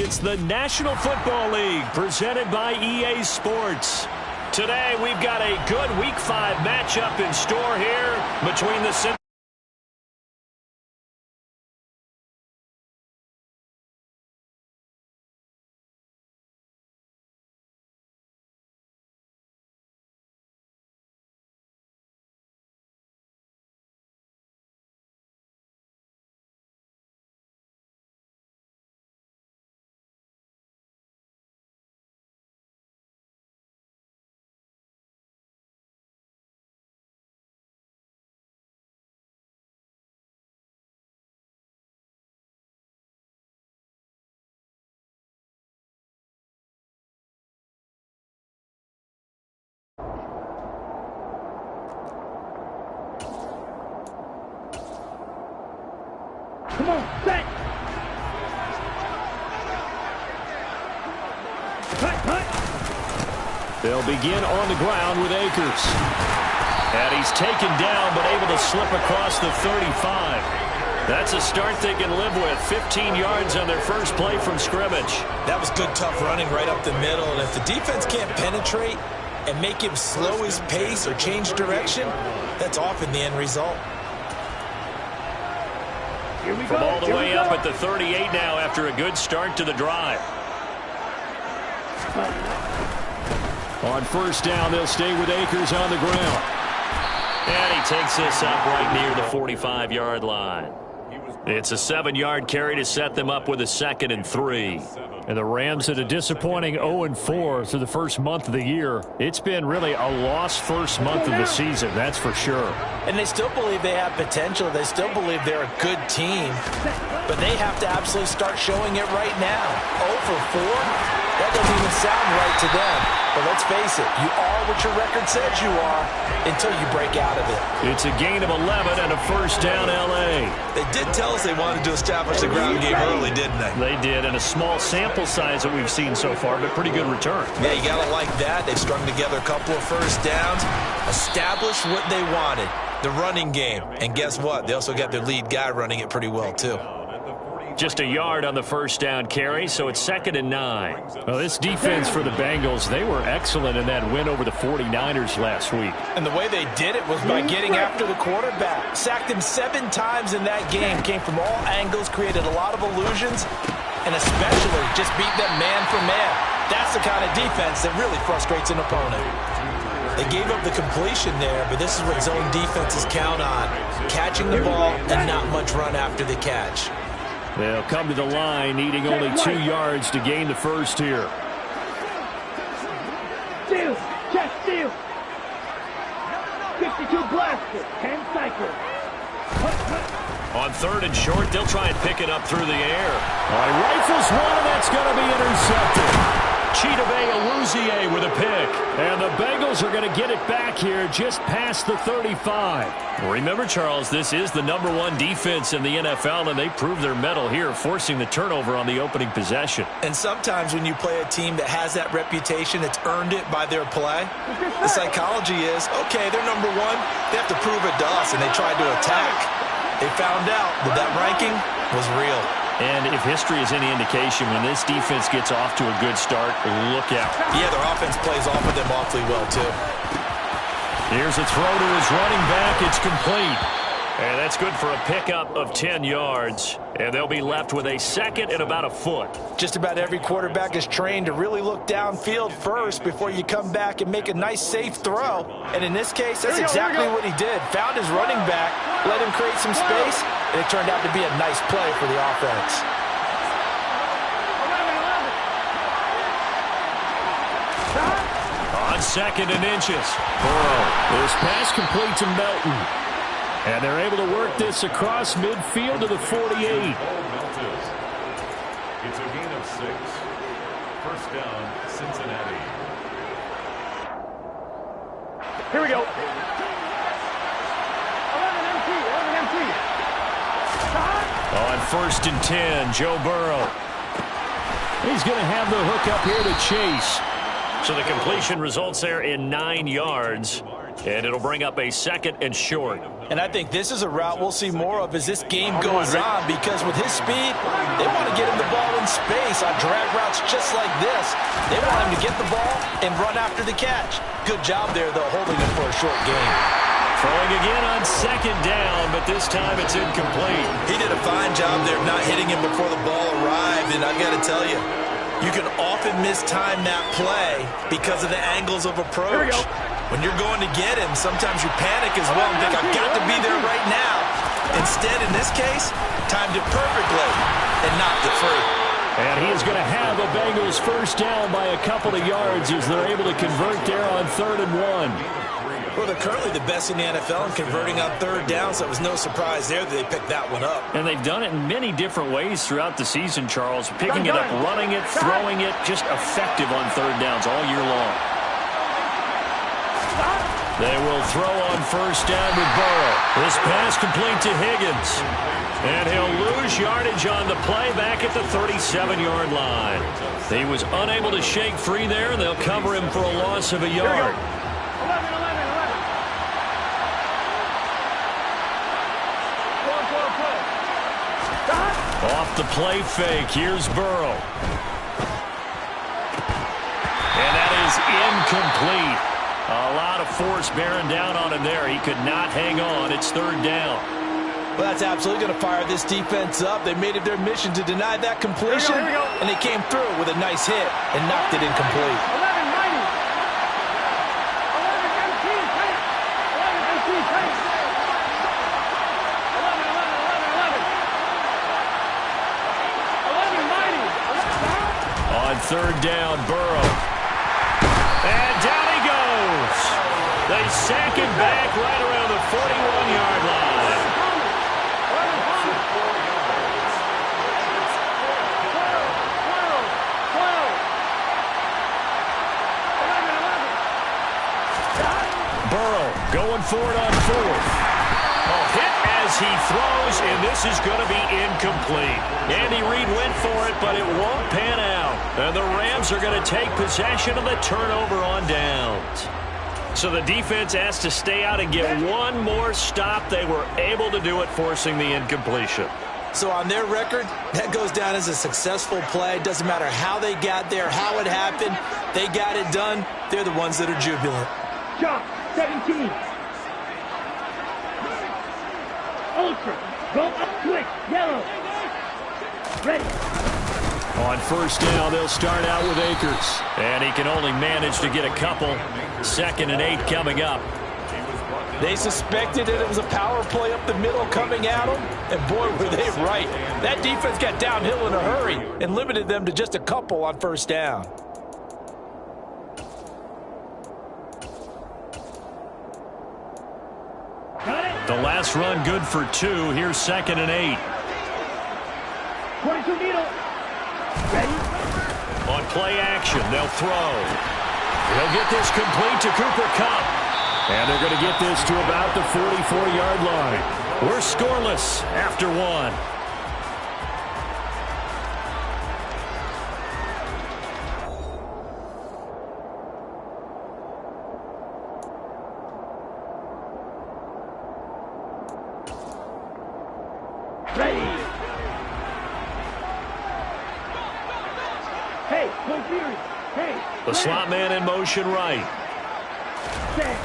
It's the National Football League presented by EA Sports. Today we've got a good Week 5 matchup in store here between the Come on, set! They'll begin on the ground with Akers. And he's taken down but able to slip across the 35. That's a start they can live with. 15 yards on their first play from scrimmage. That was good, tough running right up the middle. And if the defense can't penetrate and make him slow his pace or change direction, that's often the end result. From all the way up at the 38 now after a good start to the drive. On first down, they'll stay with Akers on the ground. And he takes this up right near the 45-yard line. It's a 7-yard carry to set them up with a 2nd and 3. And the Rams at a disappointing 0-4 through the first month of the year. It's been really a lost first month of the season, that's for sure. And they still believe they have potential. They still believe they're a good team. But they have to absolutely start showing it right now. 0-4? That doesn't even sound right to them. But let's face it, you are what your record says you are until you break out of it. It's a gain of 11 and a first down L.A. They did tell us they wanted to establish the ground game early, didn't they? They did, and a small sample size that we've seen so far, but pretty good return. Yeah, you got to like that. They strung together a couple of first downs, established what they wanted, the running game. And guess what? They also got their lead guy running it pretty well, too. Just a yard on the first down carry, so it's 2nd and 9. Well, this defense for the Bengals, they were excellent in that win over the 49ers last week. And the way they did it was by getting after the quarterback. Sacked him 7 times in that game. Came from all angles, created a lot of illusions, and especially just beat them man for man. That's the kind of defense that really frustrates an opponent. They gave up the completion there, but this is what zone defenses count on. Catching the ball and not much run after the catch. They'll come to the line, needing only 2 yards to gain the first here. Steal! Check steal! 52 blaster! 10 cycle! On 3rd and short, they'll try and pick it up through the air. Rifles one, and that's going to be intercepted. Chidobe Awuzie with a pick. And the Bengals are going to get it back here just past the 35. Remember, Charles, this is the #1 defense in the NFL, and they proved their mettle here, forcing the turnover on the opening possession. And sometimes when you play a team that has that reputation, it's earned it by their play. The psychology is, okay, they're #1. They have to prove it to us, and they tried to attack. They found out that ranking was real. And if history is any indication, when this defense gets off to a good start, look out. Yeah, their offense plays off of them awfully well, too. Here's a throw to his running back. It's complete. And that's good for a pickup of 10 yards. And they'll be left with a 2nd and about a foot. Just about every quarterback is trained to really look downfield first before you come back and make a nice, safe throw. And in this case, that's exactly what he did. Found his running back, let him create some space, and it turned out to be a nice play for the offense. On 2nd and inches. Burrow. This pass complete to Melton. And they're able to work this across midfield to the 48. It's a gain of 6. First down, Cincinnati. Here we go. 11 MT. On 1st and 10, Joe Burrow. He's going to have the hook up here to Chase. So the completion results there in 9 yards. And it'll bring up a 2nd and short. And I think this is a route we'll see more of as this game goes on, because with his speed, they want to get him the ball in space on drag routes just like this. They want him to get the ball and run after the catch. Good job there, though, holding him for a short game. Throwing again on 2nd down, but this time it's incomplete. He did a fine job there of not hitting him before the ball arrived, and I've got to tell you, you can often mistime that play because of the angles of approach. When you're going to get him, sometimes you panic as well and think, I've got to be there right now. Instead, in this case, timed it perfectly and knocked it free. And he is going to have a Bengals first down by a couple of yards as they're able to convert there on 3rd and 1. Well, they're currently the best in the NFL in converting on 3rd down, so it was no surprise there that they picked that one up. And they've done it in many different ways throughout the season, Charles. Picking it up, running it, throwing it, just effective on 3rd downs all year long. They will throw on 1st down with Burrow. This pass complete to Higgins. And he'll lose yardage on the play back at the 37-yard line. He was unable to shake free there, and they'll cover him for a loss of a yard. 11. Off the play fake, here's Burrow. And that is incomplete. A lot of force bearing down on him there. He could not hang on. It's 3rd down. Well, that's absolutely going to fire this defense up. They made it their mission to deny that completion, and they came through with a nice hit and knocked it incomplete. 11 mighty. 11 empty. 11 empty. 11 mighty. On 3rd down, Burrow. And down he goes. They sack him back right around the 41-yard line. Burrow going for it on 4th. Hit as he throws, and this is going to be incomplete. Andy Reid went for it, but it won't pan out. And the Rams are going to take possession of the turnover on downs. So the defense has to stay out and get one more stop. They were able to do it, forcing the incompletion. So on their record, that goes down as a successful play. Doesn't matter how they got there, how it happened. They got it done. They're the ones that are jubilant. Jump. 17. Ultra. Go up quick. Yellow. Ready. On 1st down, they'll start out with Akers. And he can only manage to get a couple. 2nd and 8 coming up. They suspected that it was a power play up the middle coming at them, and boy, were they right. That defense got downhill in a hurry and limited them to just a couple on 1st down. The last run good for 2. Here's 2nd and 8. 22 needle. Ready. On play action, they'll throw. They'll get this complete to Cooper Kupp. And they're going to get this to about the 44-yard line. We're scoreless after 1. Ready. Hey, no fury. Hey. The slot man in motion right. Set.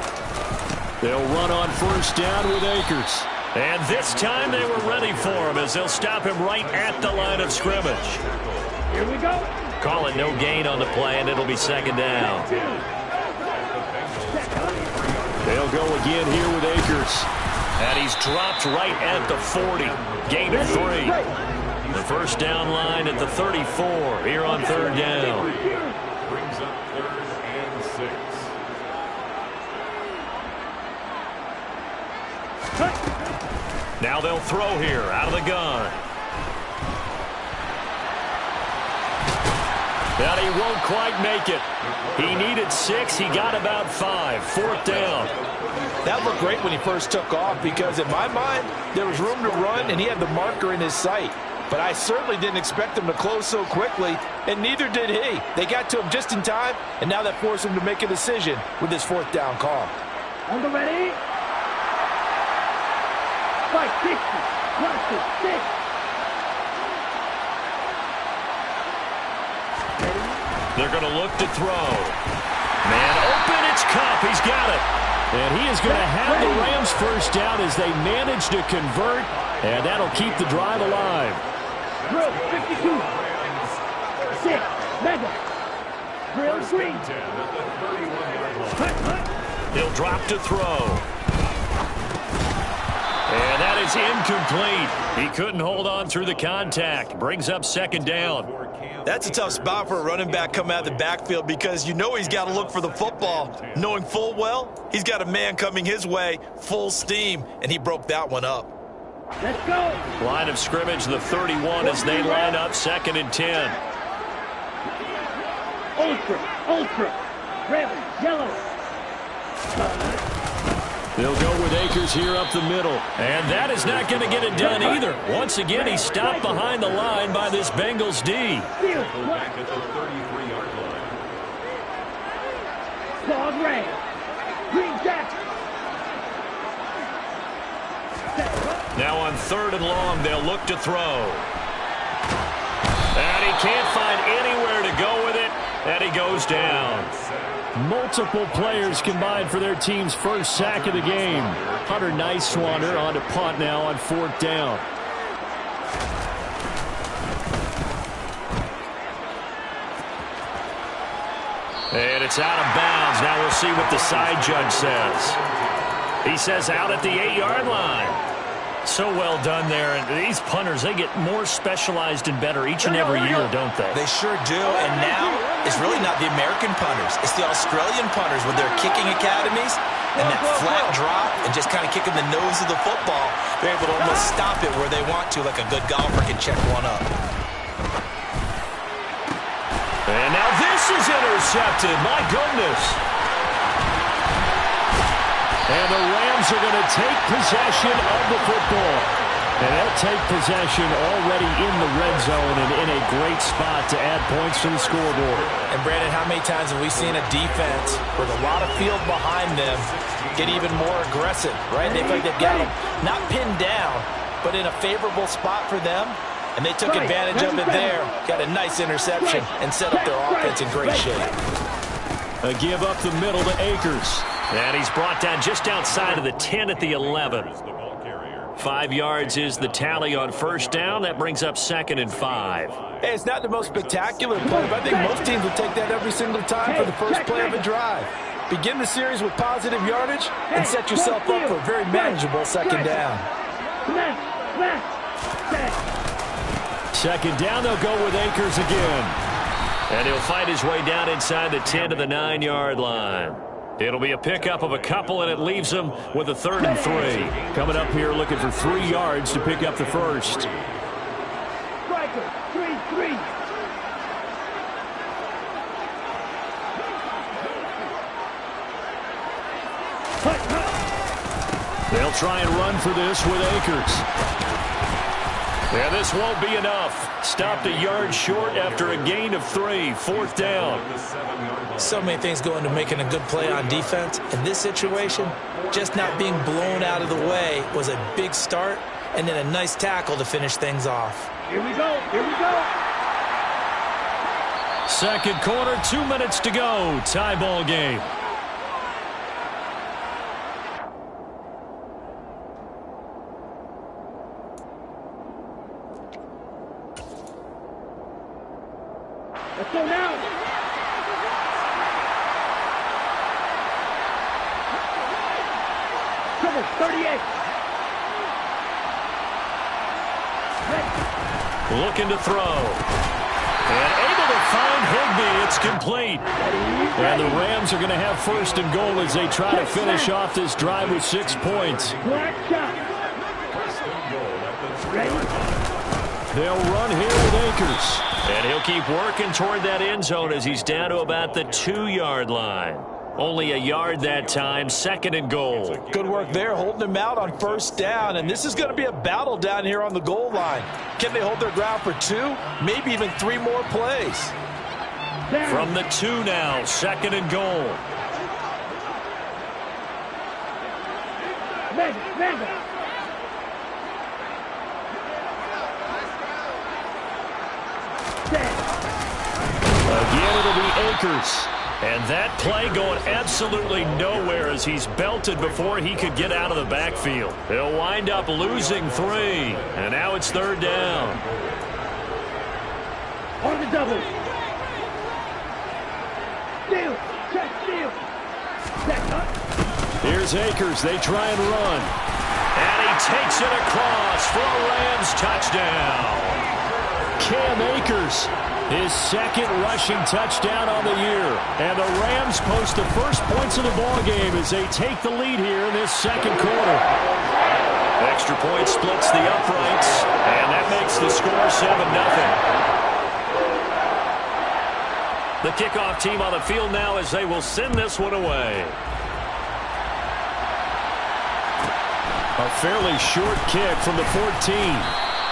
They'll run on 1st down with Akers. And this time they were ready for him as they'll stop him right at the line of scrimmage. Here we go. Call it no gain on the play, and it'll be 2nd down. They'll go again here with Akers. And he's dropped right at the 40. Gain of 3. The 1st down line at the 34 here on 3rd down. Brings up 3rd and 6. Now they'll throw here out of the gun. And he won't quite make it. He needed 6. He got about 5. 4th down. That looked great when he first took off because, in my mind, there was room to run and he had the marker in his sight. But I certainly didn't expect him to close so quickly, and neither did he. They got to him just in time, and now that forced him to make a decision with his 4th down call. On the ready. 560. Plus 6. They're going to look to throw. Man open, it's Cup. He's got it. And he is going to have the Rams first down as they manage to convert. And that'll keep the drive alive. Drill 52. 6. Mega. Drill green. He'll drop to throw. And that is incomplete. He couldn't hold on through the contact. Brings up second down. That's a tough spot for a running back coming out of the backfield because you know he's got to look for the football. Knowing full well, he's got a man coming his way, full steam, and he broke that one up. Let's go. Line of scrimmage, the 31 as they line up 2nd and 10. Ultra. Red, yellow. They'll go with Akers here up the middle. And that is not going to get it done either. Once again, he's stopped behind the line by this Bengals D. Back at the 33-yard line. Dog red. Green jack. Now on 3rd and long, they'll look to throw. And he can't find anywhere to go with it. And he goes down. Multiple players combined for their team's first sack of the game. Hunter Nicewander on to punt now on 4th down. And it's out of bounds. Now we'll see what the side judge says. He says out at the 8-yard line. So well done there. And these punters, they get more specialized and better each and every year, don't they? They sure do. And now it's really not the American punters. It's the Australian punters with their kicking academies and that flat drop and just kind of kicking the nose of the football. They're able to almost stop it where they want to, like a good golfer can check one up. And now this is intercepted. My goodness. And the Rams are going to take possession of the football. And they'll take possession already in the red zone and in a great spot to add points to the scoreboard. And, Brandon, how many times have we seen a defense with a lot of field behind them get even more aggressive, right? They feel like they've got them not pinned down, but in a favorable spot for them. And they took advantage of it there. Got a nice interception and set up their offense in great shape. A give up the middle to Akers. And he's brought down just outside of the 10 at the 11. 5 yards is the tally on 1st down. That brings up 2nd and 5. Hey, it's not the most spectacular play, but I think most teams will take that every single time for the first play of a drive. Begin the series with positive yardage and set yourself up for a very manageable 2nd down. 2nd down, they'll go with Akers again. And he'll fight his way down inside the 10 to the 9-yard line. It'll be a pickup of a couple, and it leaves him with a 3rd and 3. Coming up here looking for 3 yards to pick up the first. Striker, 3-3. They'll try and run for this with Akers. And this won't be enough. Stopped a yard short after a gain of 3. 4th down. So many things go into making a good play on defense. In this situation, just not being blown out of the way was a big start, and then a nice tackle to finish things off. Here we go. Here we go. 2nd quarter, 2 minutes to go. Tie ball game. Let's go now. Trouble, 38. Looking to throw. And able to find Higbee. It's complete. And the Rams are going to have 1st and goal as they try to finish off this drive with 6 points. Black shot. They'll run here with Akers. And he'll keep working toward that end zone as he's down to about the 2-yard line. Only a yard that time, 2nd and goal. Good work there, holding them out on 1st down. And this is going to be a battle down here on the goal line. Can they hold their ground for 2, maybe even 3 more plays? From the 2 now, 2nd and goal. Madden. Again, it'll be Akers. And that play going absolutely nowhere as he's belted before he could get out of the backfield. He'll wind up losing 3. And now it's 3rd down. On the double. Steal. Check, steal. Check up. Here's Akers. They try and run. And he takes it across for a Rams touchdown. Cam Akers, his 2nd rushing touchdown on the year. And the Rams post the first points of the ballgame as they take the lead here in this 2nd quarter. Extra point splits the uprights, and that makes the score 7-0. The kickoff team on the field now as they will send this one away. A fairly short kick from the 14.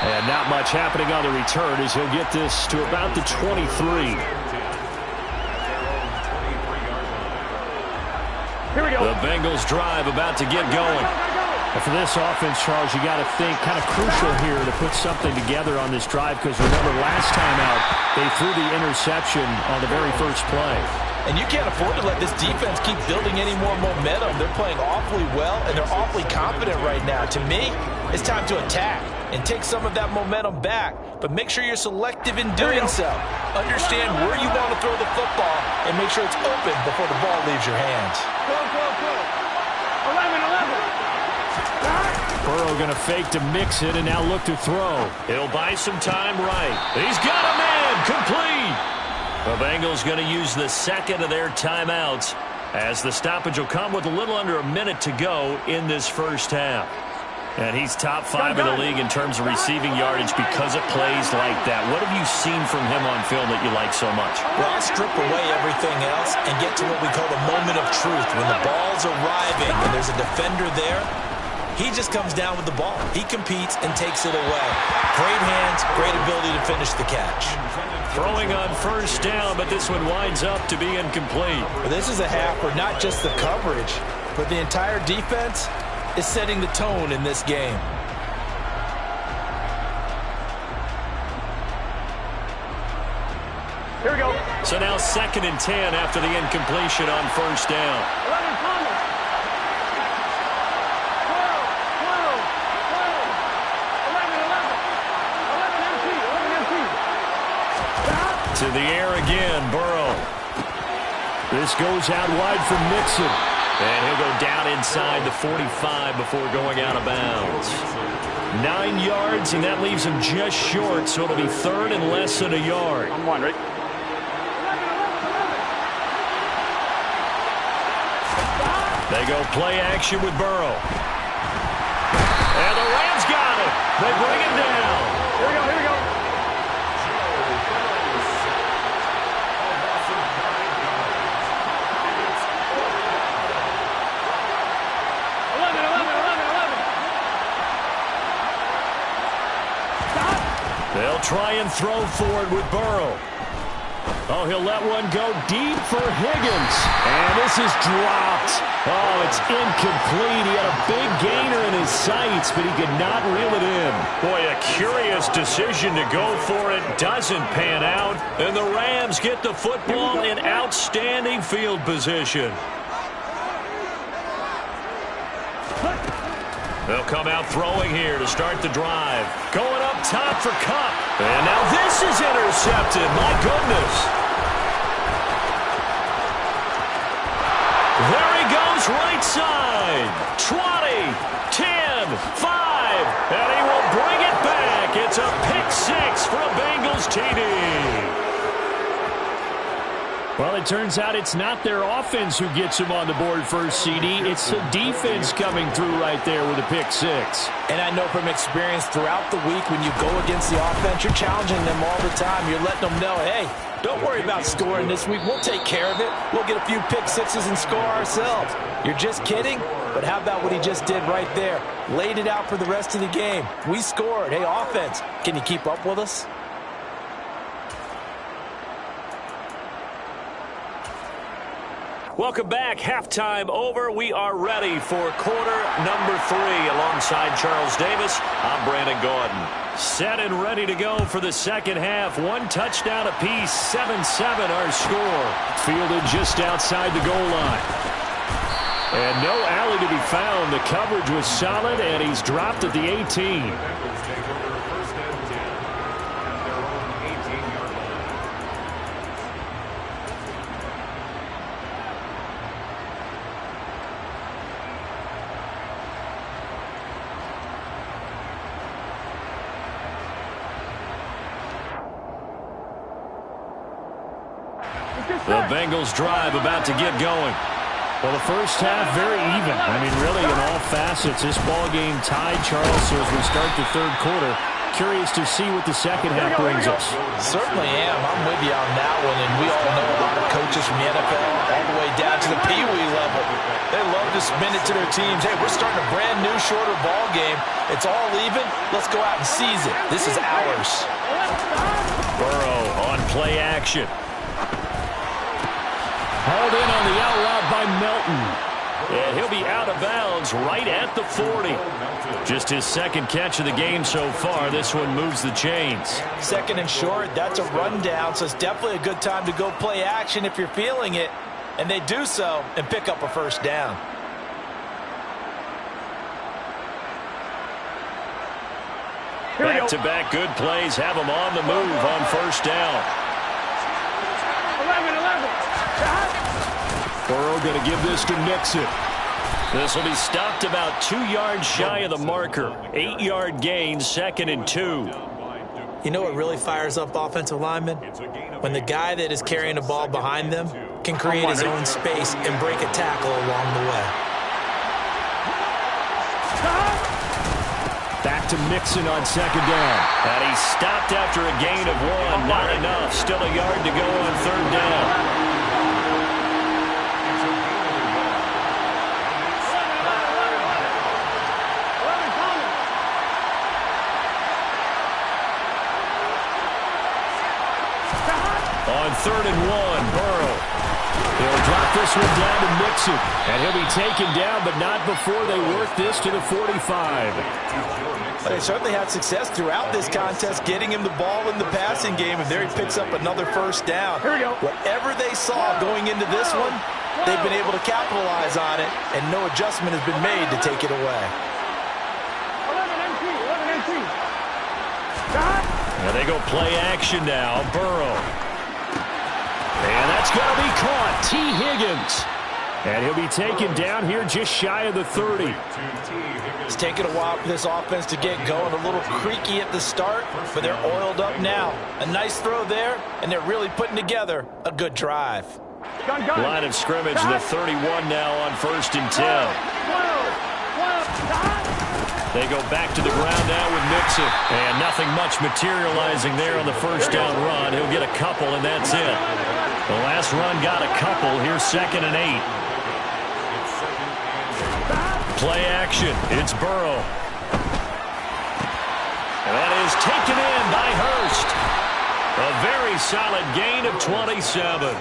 And not much happening on the return as he'll get this to about the 23. Here we go. The Bengals drive about to get going. And for this offense, Charles, you got to think kind of crucial here to put something together on this drive because remember last time out they threw the interception on the very first play. And you can't afford to let this defense keep building any more momentum. They're playing awfully well, and they're awfully confident right now. To me, it's time to attack and take some of that momentum back. But make sure you're selective in doing so. Understand where you want to throw the football and make sure it's open before the ball leaves your hands. Go. 11. Burrow going to fake to mix it and now look to throw. He'll buy some time right. He's got a man complete. The Bengals going to use the 2nd of their timeouts as the stoppage will come with a little under a minute to go in this first half. And he's top 5 in the league in terms of receiving yardage because of plays like that. What have you seen from him on film that you like so much? Well, I'll strip away everything else and get to what we call the moment of truth. When the ball's arriving and there's a defender there, he just comes down with the ball. He competes and takes it away. Great hands, great ability to finish the catch. Throwing on first down, but this one winds up to be incomplete. Well, this is a half where not just the coverage, but the entire defense is setting the tone in this game. Here we go. So now 2nd and 10 after the incompletion on first down. 11 Palmer. 12. 11 empty. To the air again, Burrow. This goes out wide for Mixon. And he'll go down inside the 45 before going out of bounds. 9 yards, and that leaves him just short, so it'll be 3rd and less than a yard. I'm one, right? They go play action with Burrow. And the Rams got it. They bring him down. Here we go. 11. They'll try and throw for it with Burrow. Oh, he'll let one go deep for Higgins. And this is dropped. Oh, it's incomplete. He had a big gainer in his sights, but he could not reel it in. Boy, a curious decision to go for it. Doesn't pan out. And the Rams get the football in outstanding field position. They'll come out throwing here to start the drive. Going up top for Kupp. And now this is intercepted. My goodness. There he goes right side. 20, 10, 5. And he will bring it back. It's a pick 6 for a Bengals TD. Well, it turns out it's not their offense who gets him on the board first, CD. It's the defense coming through right there with a pick 6. And I know from experience throughout the week when you go against the offense, you're challenging them all the time. You're letting them know, hey, don't worry about scoring this week. We'll take care of it. We'll get a few pick 6s and score ourselves. You're just kidding? But how about what he just did right there? Laid it out for the rest of the game. We scored. Hey, offense, can you keep up with us? Welcome back. Halftime over. We are ready for quarter number 3. Alongside Charles Davis, I'm Brandon Gordon. Set and ready to go for the second half. 1 touchdown apiece. 7-7 our score. Fielded just outside the goal line. And no alley to be found. The coverage was solid, and he's dropped at the 18. The Bengals drive about to get going. Well, the first half very even. I mean, really in all facets. This ball game tied, Charles, so as we start the third quarter, curious to see what the second half brings us. Certainly am. I'm with you on that one, and we all know a lot of coaches from the NFL all the way down to the Pee Wee level. They love to spin it to their teams. Hey, we're starting a brand new, shorter ball game. It's all even. Let's go out and seize it. This is ours. Burrow on play action. Hauled in on the out route by Melton. And he'll be out of bounds right at the 40. Just his second catch of the game so far. This one moves the chains. Second and short, that's a rundown, so it's definitely a good time to go play action if you're feeling it. And they do so and pick up a first down. Back-to-back good plays have them on the move on first down. 11. Burrow going to give this to Mixon. This will be stopped about 2 yards shy of the marker. 8-yard gain, 2nd and 2. You know what really fires up offensive linemen? When the guy that is carrying the ball behind them can create his own space and break a tackle along the way. Back to Mixon on second down. And he's stopped after a gain of 1. Not enough. Still a yard to go on third down. On 3rd and 1, Burrow. He'll drop this one down to Mixon. And he'll be taken down, but not before they work this to the 45. They certainly had success throughout this contest, getting him the ball in the passing game, and there he picks up another first down. Here we go. Whatever they saw going into this one, they've been able to capitalize on it, and no adjustment has been made to take it away. 11 NT. And they go play action now. Burrow. And that's going to be caught. T. Higgins. And he'll be taken down here just shy of the 30. It's taken a while for this offense to get going. A little creaky at the start, but they're oiled up now. A nice throw there, and they're really putting together a good drive. Line of scrimmage, the 31 now on 1st and 10. They go back to the ground now with Mixon. And nothing much materializing there on the first down run. He'll get a couple, and that's it. The last run got a couple. Here's 2nd and 8. Play action. It's Burrow. And that is taken in by Hurst. A very solid gain of 27.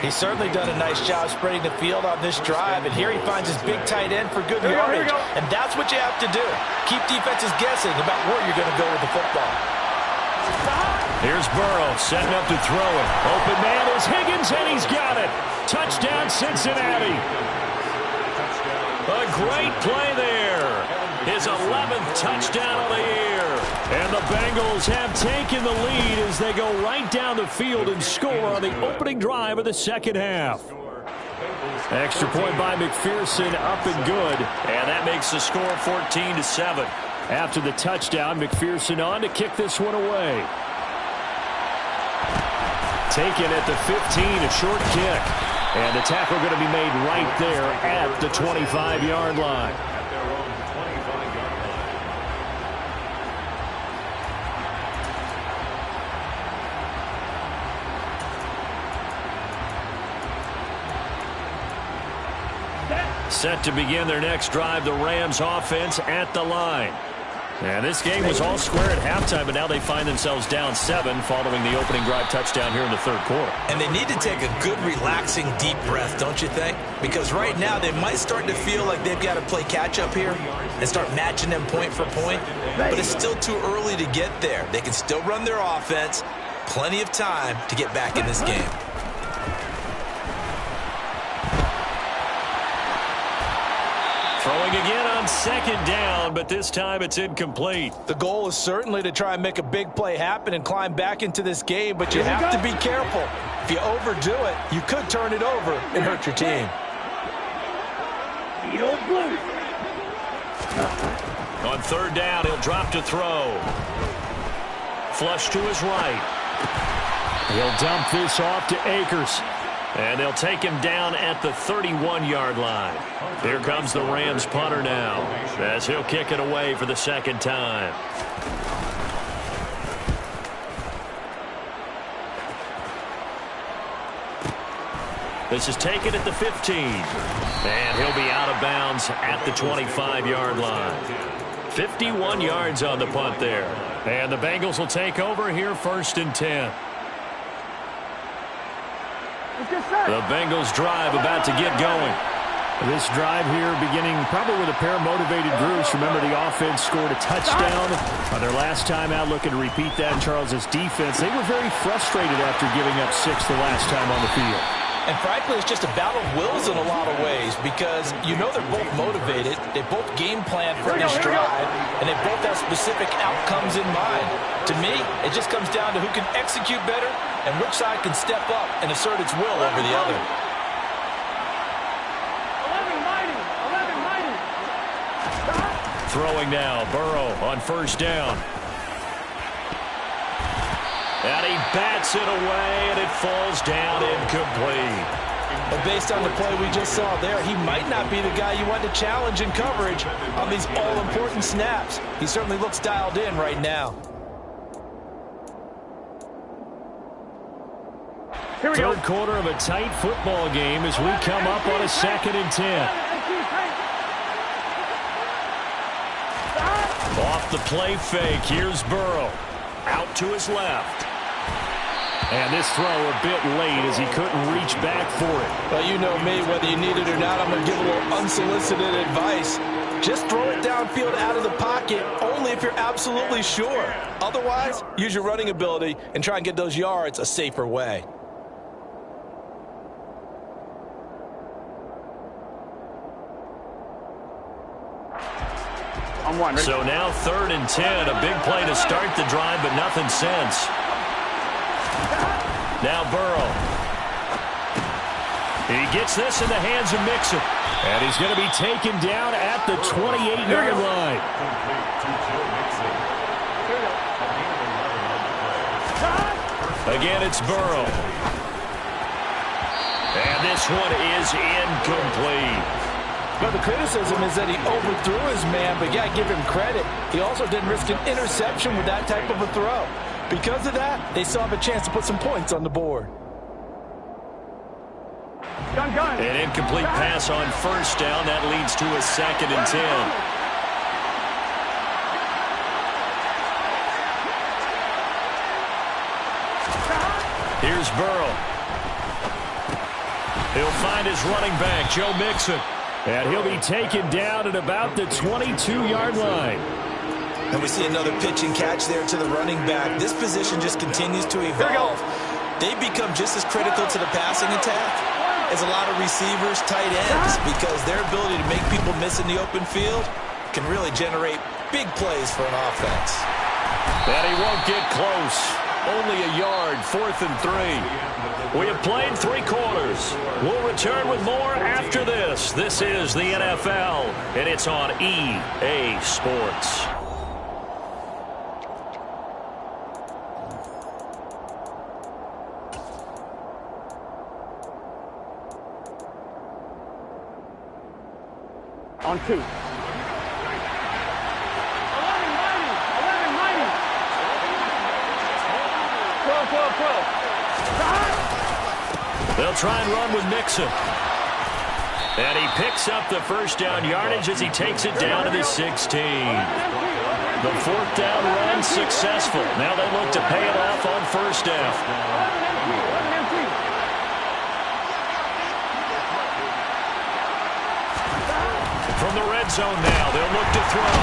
He's certainly done a nice job spreading the field on this drive, and here he finds his big tight end for good yardage. And that's what you have to do. Keep defenses guessing about where you're going to go with the football. Here's Burrow setting up to throw it. Open man is Higgins, and he's got it. Touchdown, Cincinnati. A great play there. His 11th touchdown of the year. And the Bengals have taken the lead as they go right down the field and score on the opening drive of the second half. Extra point by McPherson, up and good. And that makes the score 14-7. After the touchdown, McPherson on to kick this one away. Taken at the 15, a short kick. And the tackle going to be made right there at the 25-yard line. Set to begin their next drive, the Rams offense at the line. And this game was all square at halftime, but now they find themselves down 7 following the opening drive touchdown here in the third quarter. And they need to take a good, relaxing, deep breath, don't you think? Because right now they might start to feel like they've got to play catch-up here and start matching them point for point. But it's still too early to get there. They can still run their offense. Plenty of time to get back in this game. Throwing again on second down, but this time it's incomplete. The goal is certainly to try and make a big play happen and climb back into this game, but you have to be careful. If you overdo it, you could turn it over and hurt your team. On third down, he'll drop to throw. Flush to his right. He'll dump this off to Akers. And they'll take him down at the 31-yard line. Here comes the Rams punter now, as he'll kick it away for the second time. This is taken at the 15. And he'll be out of bounds at the 25-yard line. 51 yards on the punt there. And the Bengals will take over here first and 10. The Bengals drive about to get going. This drive here beginning probably with a pair of motivated groups. Remember, the offense scored a touchdown on their last time out, looking to repeat that in Charles' defense. They were very frustrated after giving up 6 the last time on the field. And frankly, it's just a battle of wills in a lot of ways because you know they're both motivated. They both game plan for this drive, and they both have specific outcomes in mind. To me, it just comes down to who can execute better and which side can step up and assert its will over the other. Throwing now, Burrow on first down. And he bats it away, and it falls down incomplete. But based on the play we just saw there, he might not be the guy you want to challenge in coverage on these all-important snaps. He certainly looks dialed in right now. Third quarter of a tight football game as we come up on a 2nd and 10. Off the play fake, here's Burrow. Out to his left. And this throw a bit late as he couldn't reach back for it. Well, you know me, whether you need it or not, I'm going to give a little unsolicited advice. Just throw it downfield out of the pocket only if you're absolutely sure. Otherwise, use your running ability and try and get those yards a safer way. So now 3rd and 10, a big play to start the drive, but nothing since. Now Burrow. He gets this in the hands of Mixon. And he's going to be taken down at the 28-yard line. Again, it's Burrow. And this one is incomplete. But the criticism is that he overthrew his man, but yeah, give him credit. He also didn't risk an interception with that type of a throw. Because of that, they still have a chance to put some points on the board. An incomplete pass on first down. That leads to a 2nd and 10. Here's Burrow. He'll find his running back, Joe Mixon. And he'll be taken down at about the 22-yard line. And we see another pitch and catch there to the running back. This position just continues to evolve. They become just as critical to the passing attack as a lot of receivers, tight ends, because their ability to make people miss in the open field can really generate big plays for an offense. And he won't get close. Only a yard, 4th and 3. We have played 3 quarters. We'll return with more after this. This is the NFL, and it's on EA Sports. On 2. They'll try and run with Mixon. And he picks up the first down yardage as he takes it down to the 16. The fourth down run successful. Now they look to pay it off on first down. From the red zone now, they'll look to throw.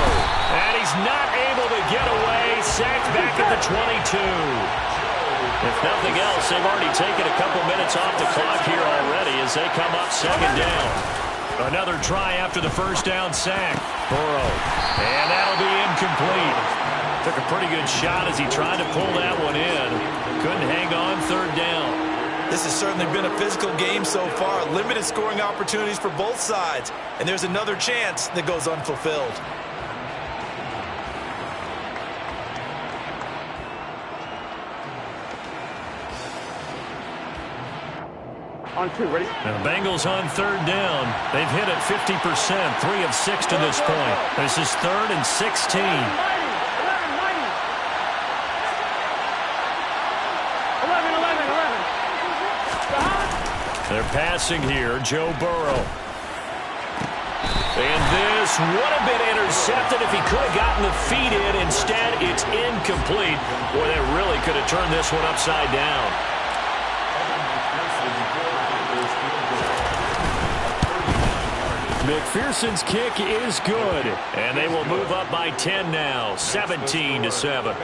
And he's not able to get away. Sacked back at the 22. If nothing else, they've already taken a couple minutes off the clock here already as they come up second down. Another try after the first down sack. Burrow. And that'll be incomplete. Took a pretty good shot as he tried to pull that one in. Couldn't hang on third down. This has certainly been a physical game so far. Limited scoring opportunities for both sides. And there's another chance that goes unfulfilled. On 2, ready? And the Bengals on third down. They've hit it 50%, 3 of 6 to this point. This is 3rd and 16. 11. They're passing here, Joe Burrow. And this would have been intercepted if he could have gotten the feet in. Instead, it's incomplete. Boy, they really could have turned this one upside down. McPherson's kick is good. And they will move up by 10 now, 17-7.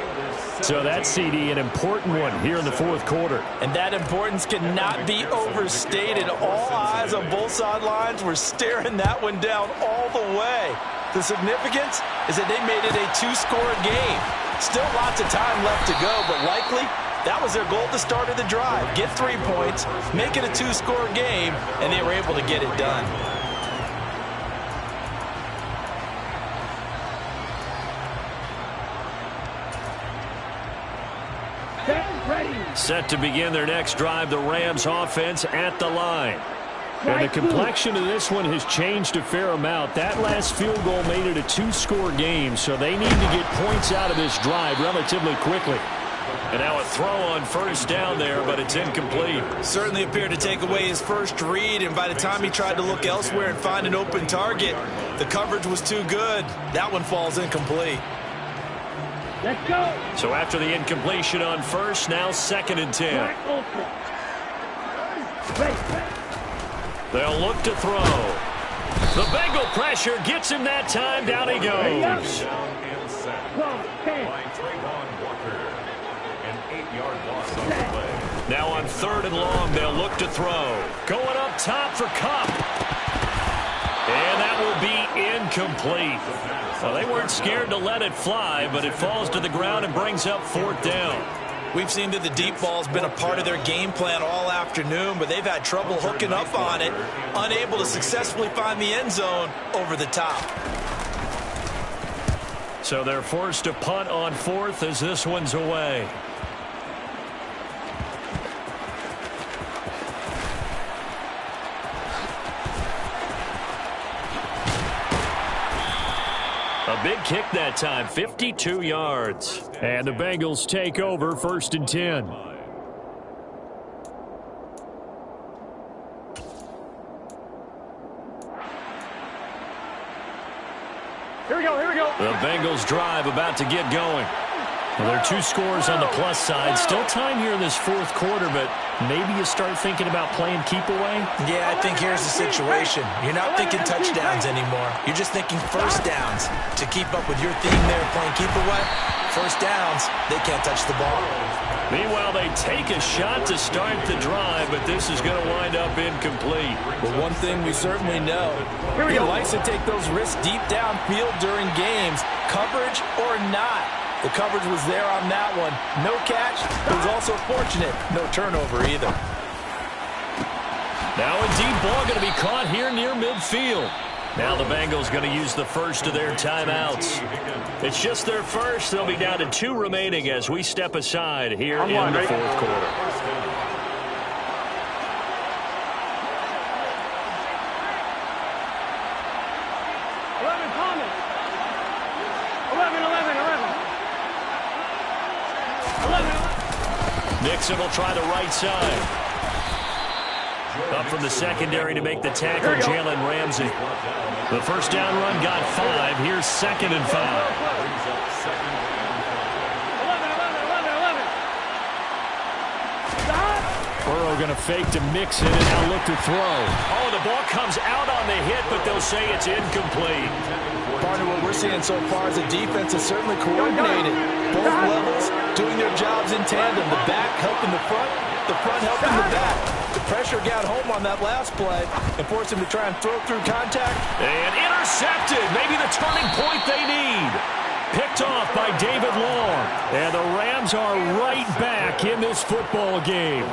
So that CD, an important one here in the fourth quarter. And that importance cannot be overstated. All eyes on both sidelines were staring that one down all the way. The significance is that they made it a 2-score game. Still lots of time left to go, but likely that was their goal at the start of the drive. Get 3 points, make it a 2-score game, and they were able to get it done. Set to begin their next drive, the Rams offense at the line. And the complexion of this one has changed a fair amount. That last field goal made it a 2-score game, so they need to get points out of this drive relatively quickly. And now a throw on first down there, but it's incomplete. Certainly appeared to take away his first read, and by the time he tried to look elsewhere and find an open target, the coverage was too good. That one falls incomplete. Let's go. So after the incompletion on first, now 2nd and 10. They'll look to throw. The Bengal pressure gets him that time. Down he goes. Now on 3rd and long, they'll look to throw. Going up top for Kupp. And that will be incomplete. Well, they weren't scared to let it fly, but it falls to the ground and brings up 4th down. We've seen that the deep ball's been a part of their game plan all afternoon, but they've had trouble hooking up on it, unable to successfully find the end zone over the top. So they're forced to punt on 4th as this one's away. A big kick that time, 52 yards. And the Bengals take over 1st and 10. Here we go, here we go. The Bengals drive about to get going. Well, there are 2 scores on the plus side. Still time here in this fourth quarter, but maybe you start thinking about playing keep away? Yeah, I think here's the situation. You're not thinking touchdowns anymore. You're just thinking first downs. To keep up with your theme there, playing keep away, first downs, they can't touch the ball. Meanwhile, they take a shot to start the drive, but this is going to wind up incomplete. But one thing we certainly know, he likes to take those risks deep downfield during games, coverage or not. The coverage was there on that one. No catch. It was also fortunate. No turnover either. Now a deep ball going to be caught here near midfield. Now the Bengals going to use the first of their timeouts. It's just their first. They'll be down to 2 remaining as we step aside here in the fourth quarter. Nixon will try the right side. Up from the secondary to make the tackle, Jalen Ramsey. The first down run got 5. Here's 2nd and 5. They're going to fake to mix it and now look to throw. Oh, the ball comes out on the hit, but they'll say it's incomplete. Partner, what we're seeing so far is the defense is certainly coordinated. Both levels doing their jobs in tandem. The back helping the front helping the back. The pressure got home on that last play and forced him to try and throw through contact. And intercepted. Maybe the turning point they need. Picked off by David Long. And the Rams are right back in this football game.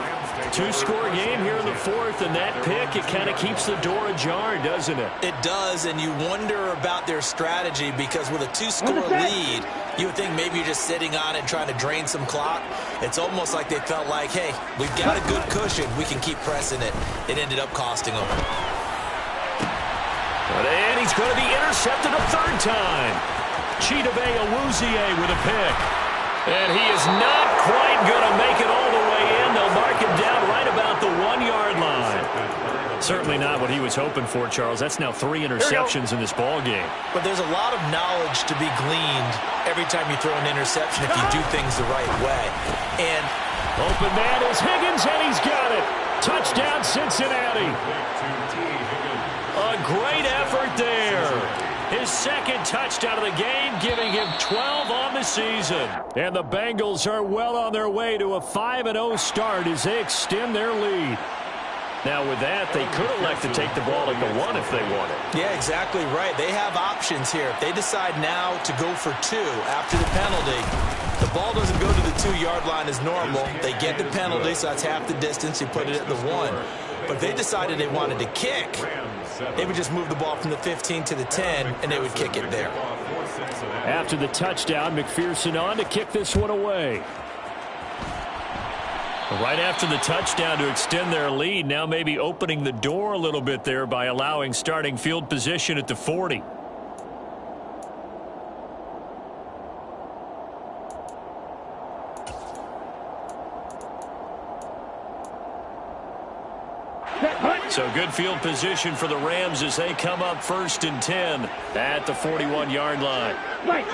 Two-score game here in the fourth, and that pick, it kind of keeps the door ajar, doesn't it? It does, and you wonder about their strategy because with a two-score lead, you would think maybe you're just sitting on it trying to drain some clock. It's almost like they felt like, hey, we've got a good cushion. We can keep pressing it. It ended up costing them. And he's going to be intercepted a third time. Chidobe Awuzie with a pick. And he is not quite going to make it all the way in. They'll mark him down right about the 1-yard line. Certainly not what he was hoping for, Charles. That's now 3 interceptions in this ball game. But there's a lot of knowledge to be gleaned every time you throw an interception if you do things the right way. And open man is Higgins, and he's got it. Touchdown, Cincinnati. A great effort there. His second touchdown of the game, giving him 12 on the season. And the Bengals are well on their way to a 5-0 start as they extend their lead. Now with that, they could elect to take the ball at the 1 if they wanted. yeah, exactly right. They have options here. If they decide now to go for 2 after the penalty, the ball doesn't go to the 2-yard line as normal. They get the penalty, so that's half the distance. You put it at the 1. But if they decided they wanted to kick, they would just move the ball from the 15 to the 10, and they would kick it there. After the touchdown, McPherson on to kick this one away. Right after the touchdown to extend their lead, now maybe opening the door a little bit there by allowing starting field position at the 40. So good field position for the Rams as they come up 1st and 10 at the 41-yard line. Wait.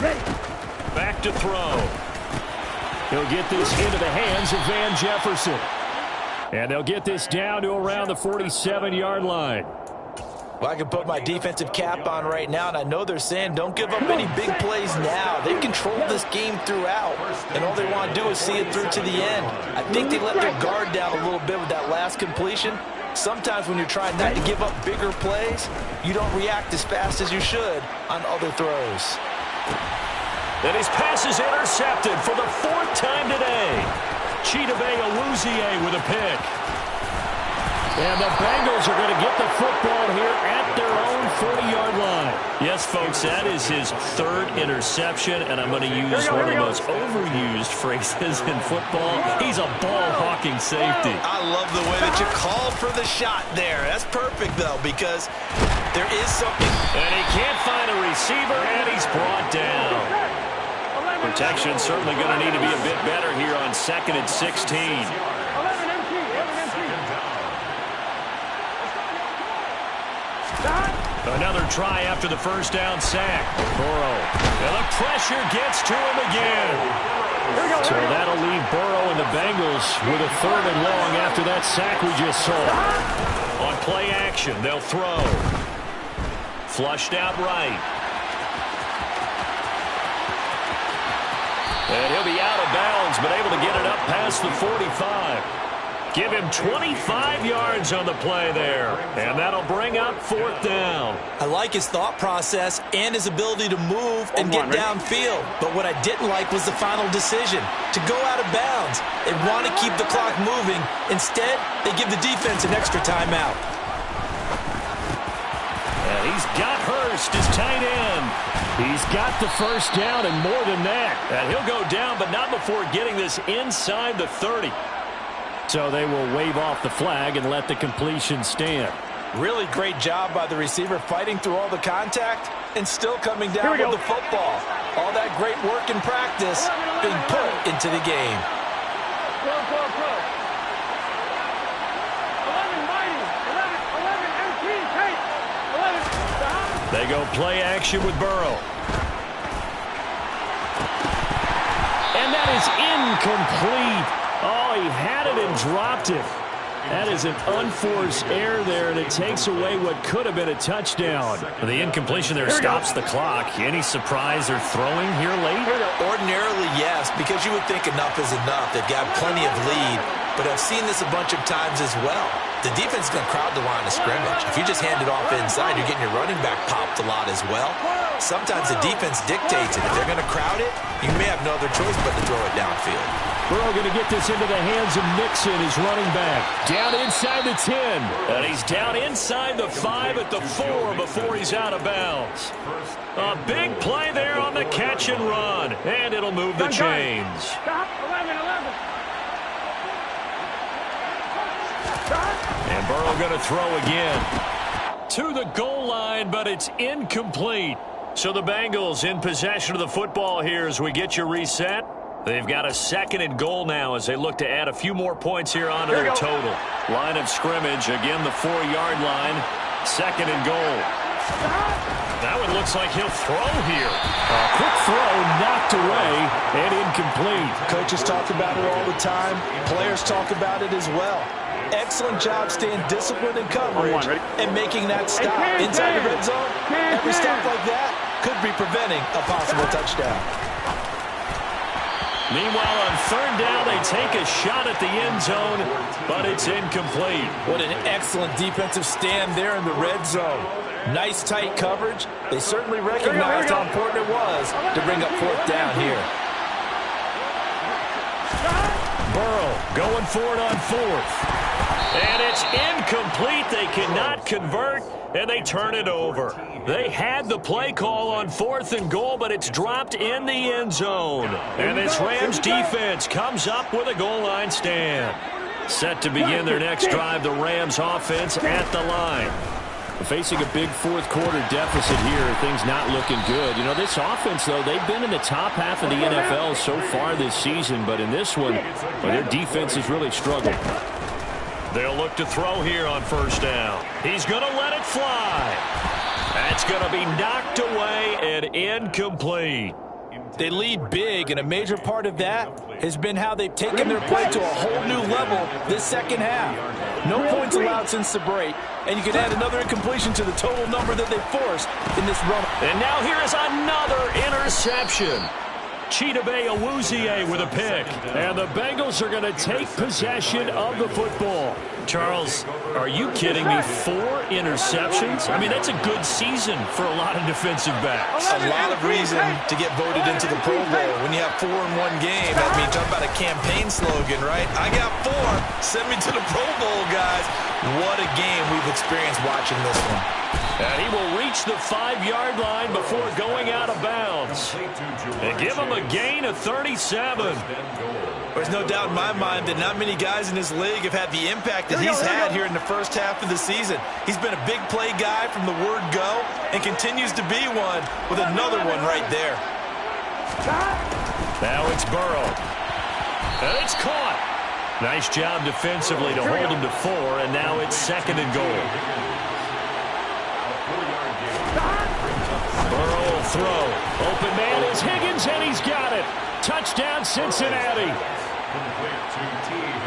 Ready. Back to throw. He'll get this into the hands of Van Jefferson. And they'll get this down to around the 47-yard line. Well, I can put my defensive cap on right now, and I know they're saying don't give up any big plays now. They've controlled this game throughout, and all they want to do is see it through to the end. I think they let their guard down a little bit with that last completion. Sometimes when you're trying not to give up bigger plays, you don't react as fast as you should on other throws. And his pass is intercepted for the 4th time today. Chidobe Awuzie with a pick. And the Bengals are going to get the football here at their own 40-yard line. Yes, folks, that is his 3rd interception, and I'm going to use one of the most overused phrases in football. He's a ball-hawking safety. I love the way that you called for the shot there. That's perfect, though, because there is something. And he can't find a receiver, and he's brought down. Protection certainly going to need to be a bit better here on 2nd and 16. Another try after the first down sack. Burrow. And the pressure gets to him again. So that'll leave Burrow and the Bengals with a 3rd and long after that sack we just saw. On play action, they'll throw. Flushed out right. And he'll be out of bounds, but able to get it up past the 45. Give him 25 yards on the play there. And that'll bring up 4th down. I like his thought process and his ability to move and get downfield. But what I didn't like was the final decision, to go out of bounds. They want to keep the clock moving. Instead, they give the defense an extra timeout. And he's got Hurst, his tight end. He's got the first down and more than that. And he'll go down, but not before getting this inside the 30. So they will wave off the flag and let the completion stand. Really great job by the receiver fighting through all the contact and still coming down with the football. All that great work in practice being put into the game. Go. 11 mighty. 11 empty. Hey. 11. They go play action with Burrow. And that is incomplete. Oh, he had it and dropped it. That is an unforced error there, and it takes away what could have been a touchdown. The incompletion there stops the clock. Any surprise they're throwing here late? Ordinarily, yes, because you would think enough is enough. They've got plenty of lead, but I've seen this a bunch of times as well. The defense is going to crowd the line of scrimmage. If you just hand it off inside, you're getting your running back popped a lot as well. Sometimes the defense dictates it. If they're going to crowd it, you may have no other choice but to throw it downfield. Burrow going to get this into the hands of Mixon, his running back. Down inside the 10. And he's down inside the 5 at the 4 before he's out of bounds. A big play there on the catch and run. And it'll move the chains. Stop. 11. And Burrow going to throw again. To the goal line, but it's incomplete. So the Bengals in possession of the football here as we get you reset. They've got a 2nd and goal now as they look to add a few more points here onto their total. Line of scrimmage, again the 4-yard line. 2nd and goal. That one looks like he'll throw here. A quick throw knocked away and incomplete. Coaches talk about it all the time. Players talk about it as well. Excellent job staying disciplined in coverage and making that stop inside the red zone. Every stop like that could be preventing a possible touchdown. Meanwhile, on 3rd down, they take a shot at the end zone, but it's incomplete. What an excellent defensive stand there in the red zone. Nice tight coverage. They certainly recognized how important it was to bring up 4th down here. Burrow going for it on 4th. And it's incomplete. They cannot convert, and they turn it over. They had the play call on 4th and goal, but it's dropped in the end zone. And this Rams defense comes up with a goal line stand. Set to begin their next drive, the Rams offense at the line. Facing a big 4th quarter deficit here, things not looking good. You know, this offense, though, they've been in the top half of the NFL so far this season, but in this one, well, their defense has really struggled. They'll look to throw here on 1st down. He's going to let it fly. That's going to be knocked away and incomplete. They lead big, and a major part of that has been how they've taken their play to a whole new level this 2nd half. No points allowed since the break, and you can add another incompletion to the total number that they forced in this run. And now here is another interception. W5 with a pick. And the Bengals are going to take possession of the football. Charles, are you kidding me? 4 interceptions? I mean, that's a good season for a lot of defensive backs. A lot of reason to get voted into the Pro Bowl. When you have 4 in one game, that means talk about a campaign slogan, right? I got 4. Send me to the Pro Bowl, guys. What a game we've experienced watching this one. And he will reach the 5-yard line before going out of bounds. And give him a gain of 37. There's no doubt in my mind that not many guys in this league have had the impact that he's had here in the first half of the season. He's been a big play guy from the word go and continues to be one with another one right there. Now it's Burrow. And it's caught. Nice job defensively to hold him to 4, and now it's 2nd and goal. Burrow will throw. Open man is Higgins, and he's got it. Touchdown, Cincinnati.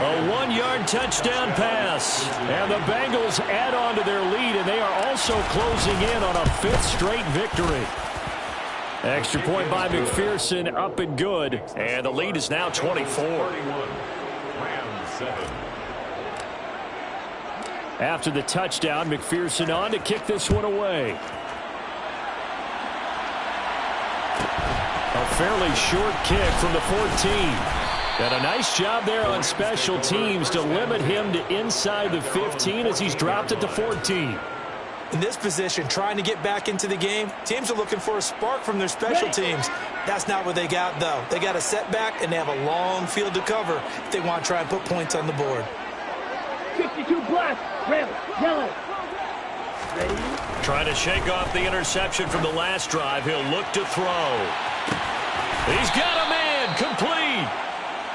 A 1-yard touchdown pass. And the Bengals add on to their lead, and they are also closing in on a 5th straight victory. Extra point by McPherson, up and good. And the lead is now 24. After the touchdown, McPherson on to kick this one away. A fairly short kick from the 14. And a nice job there on special teams to limit him to inside the 15 as he's dropped at the 14. In this position, trying to get back into the game, teams are looking for a spark from their special teams. That's not what they got, though. They got a setback, and they have a long field to cover if they want to try and put points on the board. 62 black, red, yellow. Ready? Trying to shake off the interception from the last drive. He'll look to throw. He's got a man, complete.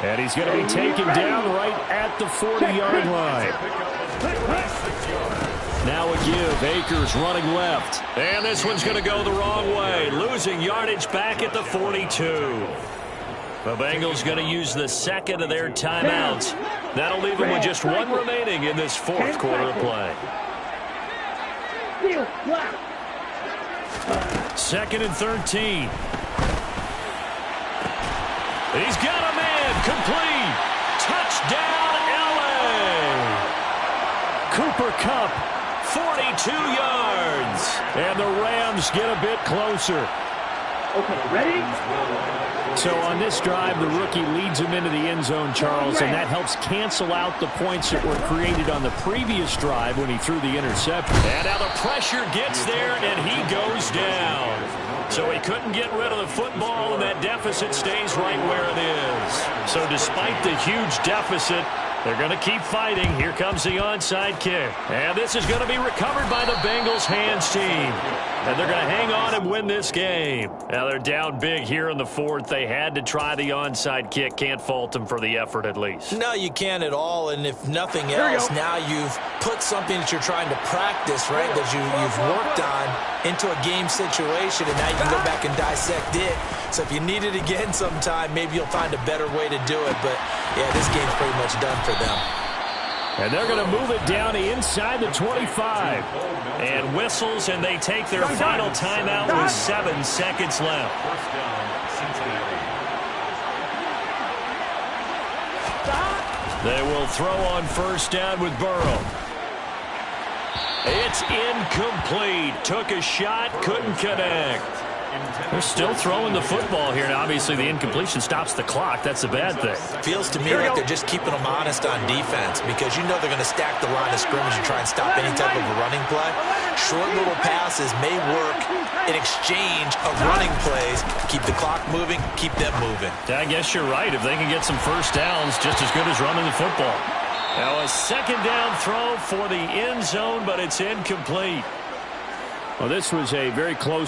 And he's going to be taken down right at the 40-yard line. Now a give. Akers running left. And this one's going to go the wrong way. Losing yardage back at the 42. The Bengals going to use the second of their timeouts. That'll leave them with just one remaining in this fourth quarter of play. Second and 13. He's got a man. Complete. Touchdown, L.A. Cooper Kupp, 42 yards. And the Rams get a bit closer. Okay, ready? So on this drive, the rookie leads him into the end zone, Charles, and that helps cancel out the points that were created on the previous drive when he threw the interception. And now the pressure gets there, and he goes down. So he couldn't get rid of the football, and that deficit stays right where it is. So despite the huge deficit, they're going to keep fighting. Here comes the onside kick. And this is going to be recovered by the Bengals hands team. And they're going to hang on and win this game. Now they're down big here in the fourth. They had to try the onside kick. Can't fault them for the effort at least. No, you can't at all. And if nothing else, now you've put something that you're trying to practice, right, that you've worked on into a game situation. And now you can go back and dissect it. So if you need it again sometime, maybe you'll find a better way to do it. But, yeah, this game's pretty much done for them. And they're going to move it down inside the 25. And whistles, and they take their final timeout with 7 seconds left. First down, Cincinnati. They will throw on first down with Burrow. It's incomplete. Took a shot, couldn't connect. They're still throwing the football here. Now, obviously, the incompletion stops the clock. That's a bad thing. Feels to me like they're just keeping them honest on defense because you know they're going to stack the line of scrimmage and try and stop any type of a running play. Short little passes may work in exchange of running plays. Keep the clock moving, keep them moving. I guess you're right. If they can get some first downs, just as good as running the football. Now, a second down throw for the end zone, but it's incomplete. Well, this was a very close